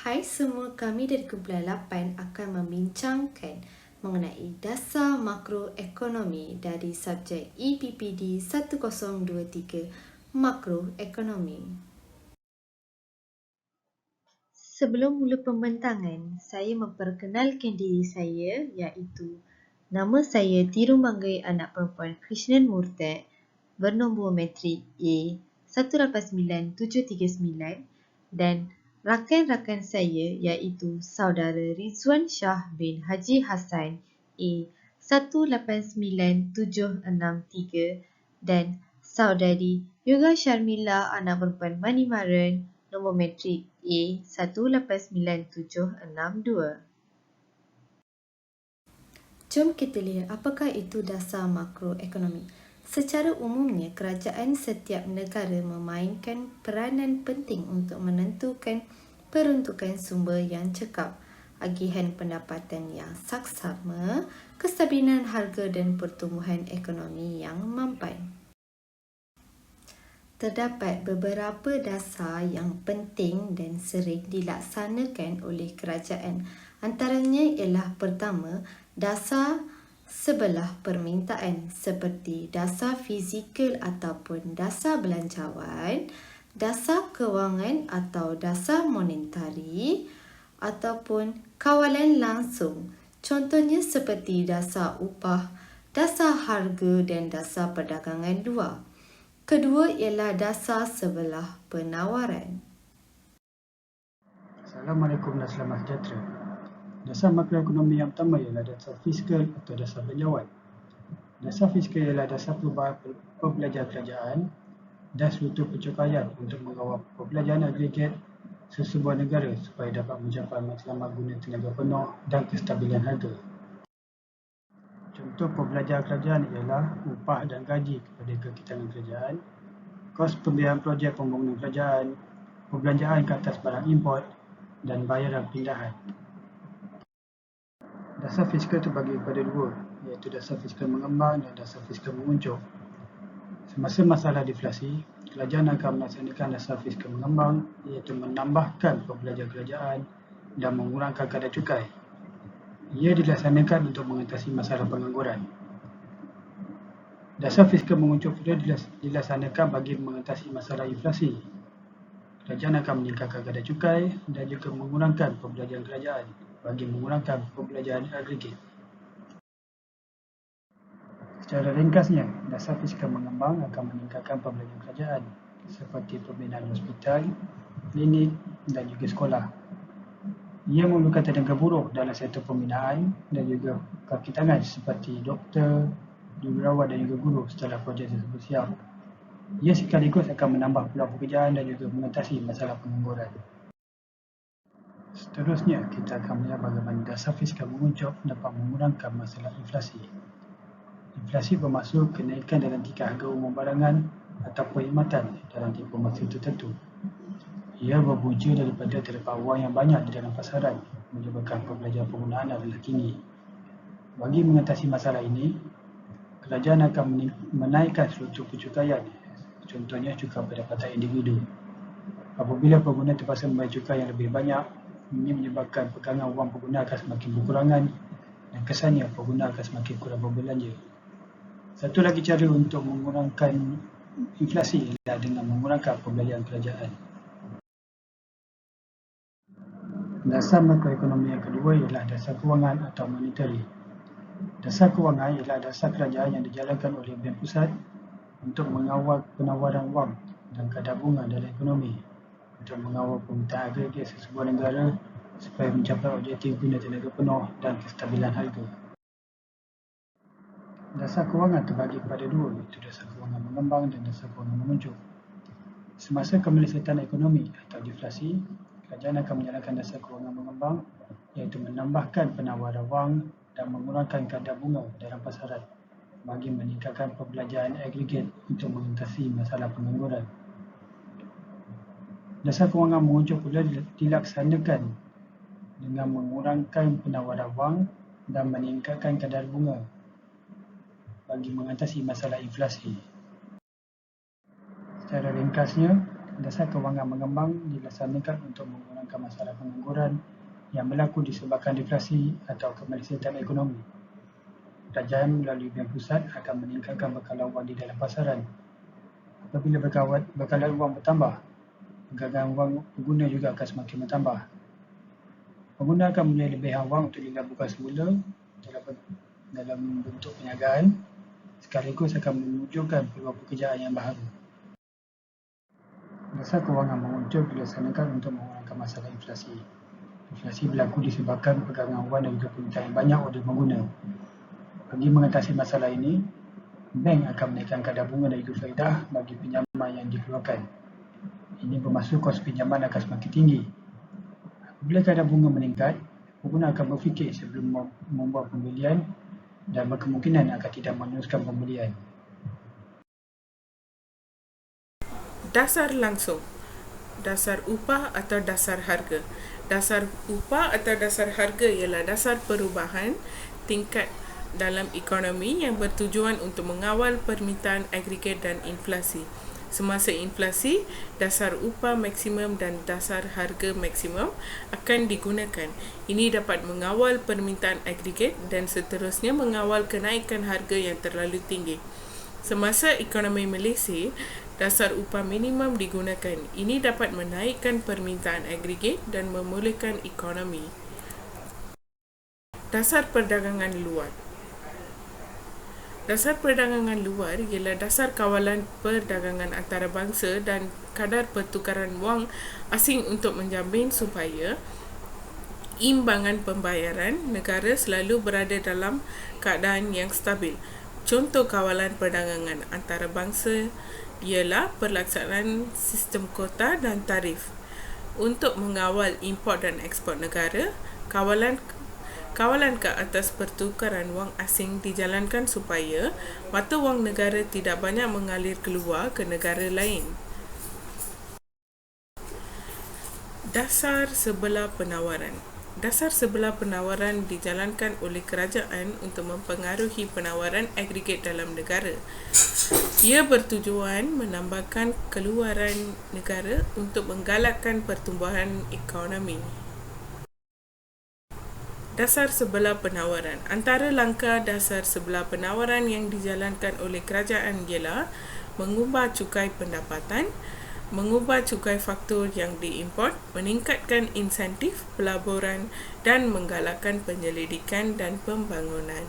Hai semua, kami dari kumpulan 8 akan membincangkan mengenai dasar makroekonomi dari subjek EPPD 1023 Makroekonomi. Sebelum mula pembentangan, saya memperkenalkan diri saya iaitu nama saya Tirumanggai anak perempuan Krishnan Murtad bernombor matrik A189739 dan rakan-rakan saya iaitu saudara Rizwan Shah bin Haji Hassan A189763 dan saudari Yoga Sharmila anak perempuan Manimaran nombor matrik A189762. Jom kita lihat apakah itu dasar makroekonomi. Secara umumnya, kerajaan setiap negara memainkan peranan penting untuk menentukan peruntukan sumber yang cekap, agihan pendapatan yang saksama, kestabilan harga dan pertumbuhan ekonomi yang mampan. Terdapat beberapa dasar yang penting dan sering dilaksanakan oleh kerajaan. Antaranya ialah pertama, dasar sebelah permintaan seperti dasar fizikal ataupun dasar belanjawan, dasar kewangan atau dasar monetari ataupun kawalan langsung. Contohnya seperti dasar upah, dasar harga dan dasar perdagangan luar. Kedua ialah dasar sebelah penawaran. Assalamualaikum dan selamat sejahtera. Dasar makroekonomi yang pertama ialah dasar fiskal atau dasar belanjawan. Dasar fiskal ialah dasar perubahan perbelanjaan kerajaan dan struktur pencapaian untuk mengawal perbelanjaan agregat sesebuah negara supaya dapat mencapai matlamat guna tenaga penuh dan kestabilan harga. Contoh perbelanjaan kerajaan ialah upah dan gaji kepada kekitangan kerajaan, kos pembiayaan projek pembangunan kerajaan, perbelanjaan ke atas barang import dan bayaran pindahan. Dasar fiskal terbagi kepada dua, iaitu dasar fiskal mengembang dan dasar fiskal menguncung. Semasa masalah deflasi, kerajaan akan melaksanakan dasar fiskal mengembang, iaitu menambahkan perbelanjaan kerajaan dan mengurangkan kadar cukai. Ia dilaksanakan untuk mengatasi masalah pengangguran. Dasar fiskal menguncung pula dilaksanakan bagi mengatasi masalah inflasi. Kerajaan akan meningkatkan kadar cukai dan juga mengurangkan perbelanjaan kerajaan bagi mengurangkan perbelanjaan agregat. Secara ringkasnya, dasar fiskal mengembang akan meningkatkan perbelanjaan kerajaan seperti pembinaan hospital, klinik dan juga sekolah. Ia memerlukan tenaga buruh dalam sektor pembinaan dan juga kaki tangan seperti doktor, jururawat dan juga guru setelah projek tersebut siap. Ia sekaligus akan menambah peluang pekerjaan dan juga mengatasi masalah pengangguran. Seterusnya, kita akan melihat bagaimana dasar fiskal menguncung dapat mengurangkan masalah inflasi. Inflasi bermaksud kenaikan dalam tingkat harga umum barangan atau perkhidmatan dalam tempoh masa tertentu. Ia berpunca daripada terdapat wang yang banyak di dalam pasaran menyebabkan perbelanjaan penggunaan adalah tinggi. Bagi mengatasi masalah ini, kerajaan akan menaikkan struktur pencukaian, contohnya cukai pendapatan individu. Apabila pengguna terpaksa membayar cukai yang lebih banyak, ini menyebabkan pegangan wang pengguna akan semakin berkurangan dan kesannya pengguna akan semakin kurang berbelanja. Satu lagi cara untuk mengurangkan inflasi ialah dengan mengurangkan perbelanjaan kerajaan. Dasar makroekonomi yang kedua ialah dasar kewangan atau monetary. Dasar kewangan ialah dasar kerajaan yang dijalankan oleh Bank Pusat untuk mengawal penawaran wang dan kadar bunga dalam ekonomi, untuk mengawal permintaan agregat sesebuah negara supaya mencapai objektif guna tenaga penuh dan kestabilan harga. Dasar kewangan terbagi kepada dua, iaitu dasar kewangan mengembang dan dasar kewangan menguncung. Semasa kemelesetan ekonomi atau deflasi, kerajaan akan menjalankan dasar kewangan mengembang, iaitu menambahkan penawaran wang dan mengurangkan kadar bunga dalam pasaran bagi meningkatkan perbelanjaan agregat untuk mengatasi masalah pengangguran. Dasar kewangan menguncung pula dilaksanakan dengan mengurangkan penawaran wang dan meningkatkan kadar bunga bagi mengatasi masalah inflasi. Secara ringkasnya, Dasar kewangan mengembang dilaksanakan untuk mengurangkan masalah pengangguran yang berlaku disebabkan deflasi atau kemelesetan ekonomi. Kerajaan melalui Bank Pusat akan meningkatkan bekalan wang di dalam pasaran. Apabila bekalan wang bertambah, pergerakan wang pengguna juga akan semakin bertambah. Pengguna akan mempunyai lebihan wang untuk dilaburkan semula dalam bentuk perniagaan, sekaligus akan memunculkan peluang pekerjaan yang baharu. Dasar kewangan muncul dilaksanakan untuk mengurangkan masalah inflasi. Inflasi berlaku disebabkan pergerakan wang dan juga permintaan yang banyak oleh pengguna. Bagi mengatasi masalah ini, bank akan menaikkan kadar bunga dan juga faedah bagi pinjaman yang dikeluarkan. Ini bermaksud kos pinjaman akan semakin tinggi. Apabila kadar bunga meningkat, pengguna akan berfikir sebelum membuat pembelian dan berkemungkinan akan tidak meneruskan pembelian. Dasar langsung, dasar upah atau dasar harga. Dasar upah atau dasar harga ialah dasar perubahan tingkat dalam ekonomi yang bertujuan untuk mengawal permintaan agregat dan inflasi. Semasa inflasi, dasar upah maksimum dan dasar harga maksimum akan digunakan. Ini dapat mengawal permintaan agregat dan seterusnya mengawal kenaikan harga yang terlalu tinggi. Semasa ekonomi melesir, dasar upah minimum digunakan. Ini dapat menaikkan permintaan agregat dan memulihkan ekonomi. Dasar perdagangan luar. Dasar perdagangan luar ialah dasar kawalan perdagangan antarabangsa dan kadar pertukaran wang asing untuk menjamin supaya imbangan pembayaran negara selalu berada dalam keadaan yang stabil. Contoh kawalan perdagangan antarabangsa ialah pelaksanaan sistem kota dan tarif. Untuk mengawal import dan ekspor negara, kawalan ke atas pertukaran wang asing dijalankan supaya mata wang negara tidak banyak mengalir keluar ke negara lain. Dasar sebelah penawaran. Dasar sebelah penawaran dijalankan oleh kerajaan untuk mempengaruhi penawaran agregat dalam negara. Ia bertujuan menambahkan keluaran negara untuk menggalakkan pertumbuhan ekonomi. Dasar sebelah penawaran. Antara langkah dasar sebelah penawaran yang dijalankan oleh kerajaan ialah mengubah cukai pendapatan, mengubah cukai faktur yang diimport, meningkatkan insentif pelaburan dan menggalakkan penyelidikan dan pembangunan.